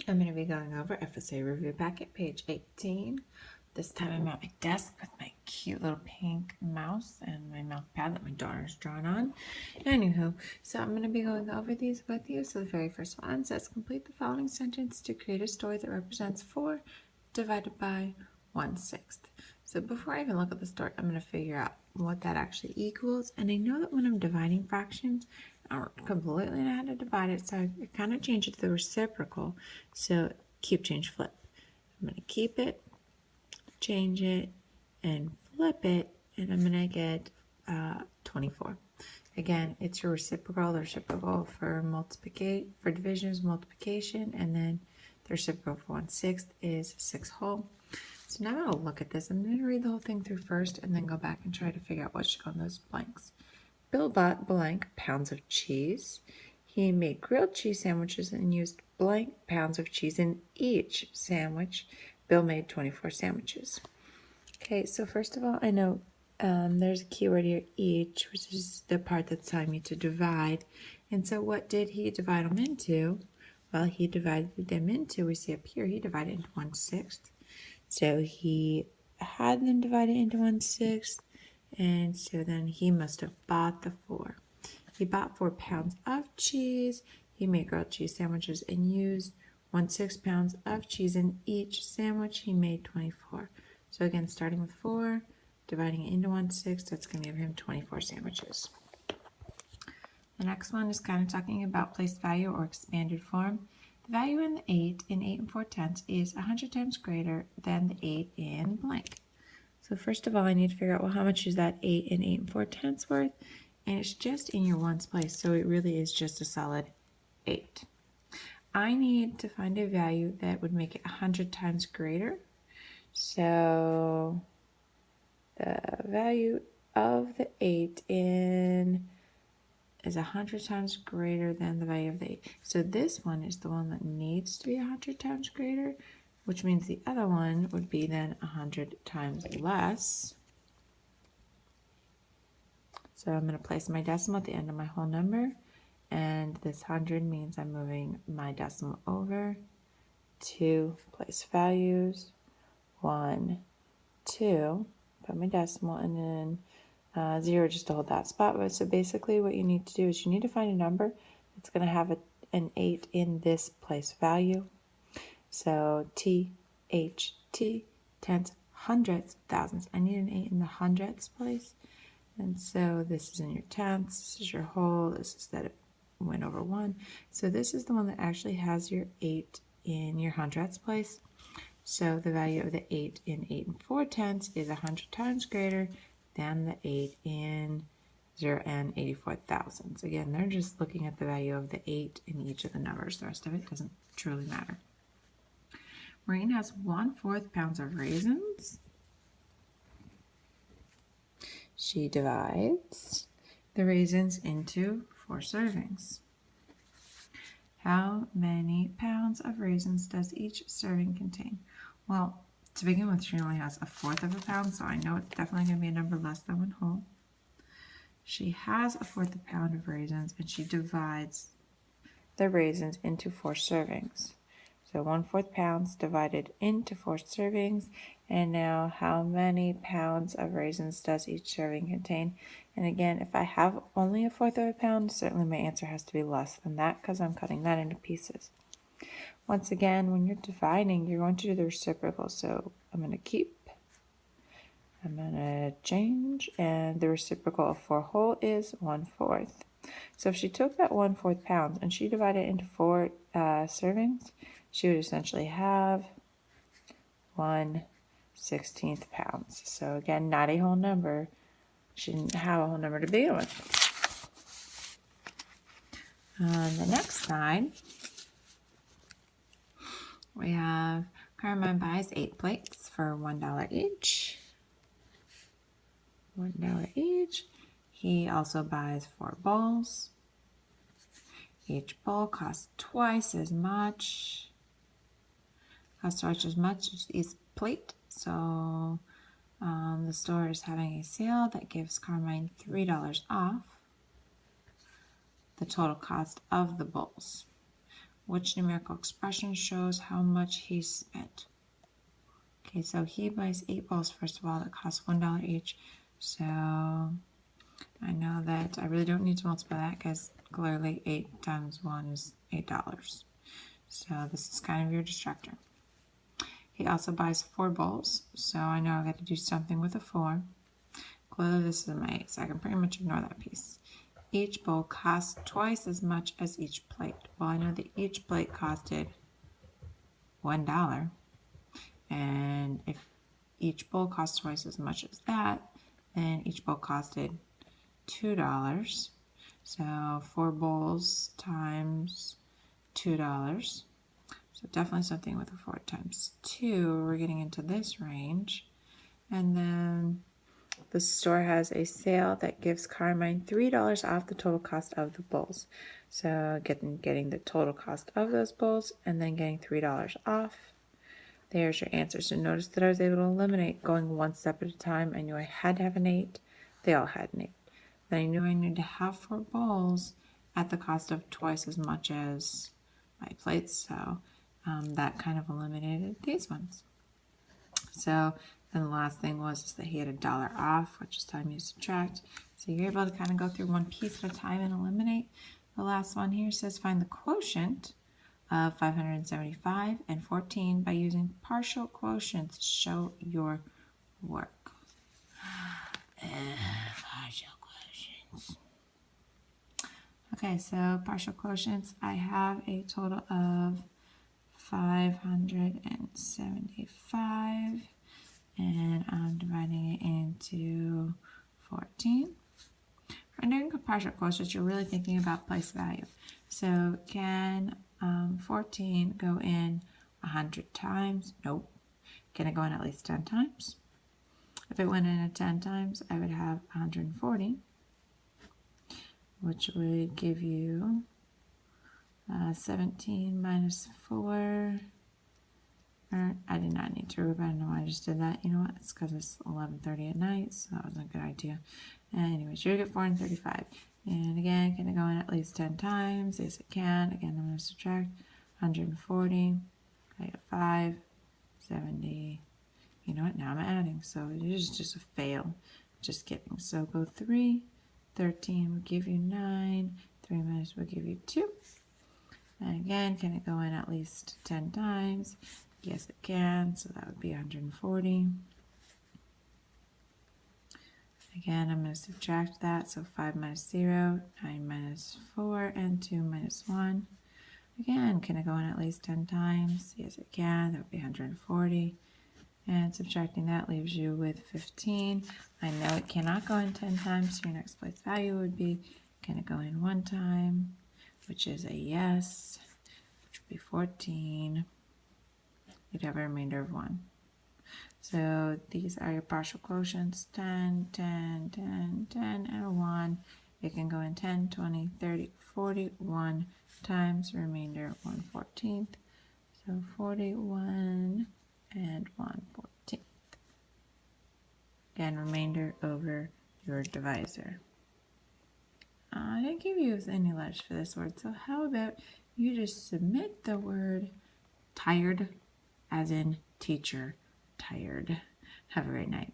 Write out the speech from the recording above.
I'm going to be going over FSA Review Packet, page 18. This time I'm at my desk with my cute little pink mouse and my mouse pad that my daughter's drawn on. Anywho, so I'm going to be going over these with you. So the very first one says, complete the following sentence to create a story that represents 4 divided by 1/6. So before I even look at the story, I'm going to figure out what that actually equals. And I know that when I'm dividing fractions, I don't completely know how to divide it, so I kind of change it to the reciprocal. So keep, change, flip. I'm going to keep it, change it, and flip it, and I'm going to get 24. Again, it's your reciprocal. The reciprocal for division is multiplication, and then the reciprocal for 1/6 is 6 whole. So now I'm going to look at this. I'm going to read the whole thing through first and then go back and try to figure out what should go in those blanks. Bill bought blank pounds of cheese. He made grilled cheese sandwiches and used blank pounds of cheese in each sandwich. Bill made 24 sandwiches. Okay, so first of all, I know there's a keyword here, each, which is the part that's telling me to divide. And so what did he divide them into? Well, he divided them into, we see up here, he divided into 1/6. So he had them divided into 1/6. And so then he must have bought the 4. He bought 4 pounds of cheese. He made grilled cheese sandwiches and used 1/6 pounds of cheese in each sandwich. He made 24. So again, starting with 4, dividing it into 1/6, that's going to give him 24 sandwiches. The next one is kind of talking about place value or expanded form. The value in the 8 in 8 4/10 is 100 times greater than the 8 in blank. So first of all, I need to figure out, well, how much is that 8 in 8 4/10 worth? And it's just in your ones place, so it really is just a solid 8. I need to find a value that would make it 100 times greater. So the value of the 8 in is 100 times greater than the value of the 8. So this one is the one that needs to be 100 times greater, which means the other one would be then 100 times less. So I'm going to place my decimal at the end of my whole number, and this 100 means I'm moving my decimal over to place values, 1, 2, put my decimal, and then 0 just to hold that spot. So basically what you need to do is you need to find a number that's going to have an 8 in this place value. So T, H, T, tens, hundreds, thousands. I need an 8 in the hundreds place. And so this is in your tenths, this is your whole, this is that it went over 1. So this is the one that actually has your 8 in your hundredths place. So the value of the 8 in 8 4/10 is 100 times greater than the 8 in 0 and 84 thousandths. Again, they're just looking at the value of the 8 in each of the numbers. The rest of it doesn't truly matter. Maureen has 1/4 pounds of raisins. She divides the raisins into 4 servings. How many pounds of raisins does each serving contain? Well, to begin with, she only has 1/4 of a pound, so I know it's definitely going to be a number less than 1 whole. She has 1/4 pound of raisins, and she divides the raisins into 4 servings. So 1/4 pounds divided into 4 servings. And now how many pounds of raisins does each serving contain? And again, if I have only 1/4 of a pound, certainly my answer has to be less than that because I'm cutting that into pieces. Once again, when you're dividing, you're going to do the reciprocal. So I'm going to keep, I'm going to change, and the reciprocal of 4 whole is 1/4. So if she took that 1/4 pounds and she divided it into 4 servings, she would essentially have 1/16 pounds. So again, not a whole number. She didn't have a whole number to begin with. On the next slide, we have Carmine buys 8 plates for $1 each. $1 each. He also buys 4 bowls. Each bowl costs twice as much. Costs twice as much as each plate. So the store is having a sale that gives Carmine $3 off the total cost of the bowls. which numerical expression shows how much he spent? Okay, so he buys 8 balls, first of all, that cost $1 each. So I know that I really don't need to multiply that because clearly 8 times 1 is $8. So this is kind of your distractor. He also buys 4 bowls, so I know I got to do something with a 4. Clearly this is my 8, so I can pretty much ignore that piece. Each bowl costs twice as much as each plate. Well, I know that each plate costed $1, and if each bowl costs twice as much as that, then each bowl costed $2. So 4 bowls times $2. So definitely something with a 4 times 2. We're getting into this range. And then the store has a sale that gives Carmine $3 off the total cost of the bowls. So getting the total cost of those bowls and then getting $3 off. There's your answer. So notice that I was able to eliminate going one step at a time. I knew I had to have an 8. They all had an 8. Then I knew I needed to have 4 bowls at the cost of twice as much as my plates. So that kind of eliminated these ones. So then the last thing was that he had $1 off, which is time you subtract. So you're able to kind of go through one piece at a time and eliminate. The last one here says find the quotient of 575 and 14 by using partial quotients. Show your work. Partial quotients. Okay, so partial quotients, I have a total of 575, and I'm dividing it into 14. For doing partial quotients, you're really thinking about place value. So can 14 go in 100 times? Nope. Can it go in at least 10 times? If it went in at 10 times, I would have 140, which would give you 17 minus 4. I did not need to remember. I don't know why I just did that. You know what? It's because it's 11:30 at night, so that wasn't a good idea. Anyways, you get 435. And again, can it go in at least 10 times? Yes, it can. Again, I'm going to subtract 140. I get 5, 70. You know what? Now I'm adding. So it is just a fail. Just kidding. So go 3. 13 will give you 9. 3 minus will give you 2. And again, can it go in at least 10 times? Yes, it can. So that would be 140. Again, I'm going to subtract that. So 5 minus 0, 9 minus 4, and 2 minus 1. Again, can it go in at least 10 times? Yes, it can. That would be 140. And subtracting that leaves you with 15. I know it cannot go in 10 times. So your next place value would be, can it go in 1 time? Which is a yes, which would be 14. You'd have a remainder of 1. So these are your partial quotients, 10, 10, 10, 10, and a 1. It can go in 10, 20, 30, 41 times, remainder 1/14. So 41 and 1/14. Again, remainder over your divisor. I didn't give you any letters for this word, so how about you just submit the word tired, as in teacher, tired. Have a great night.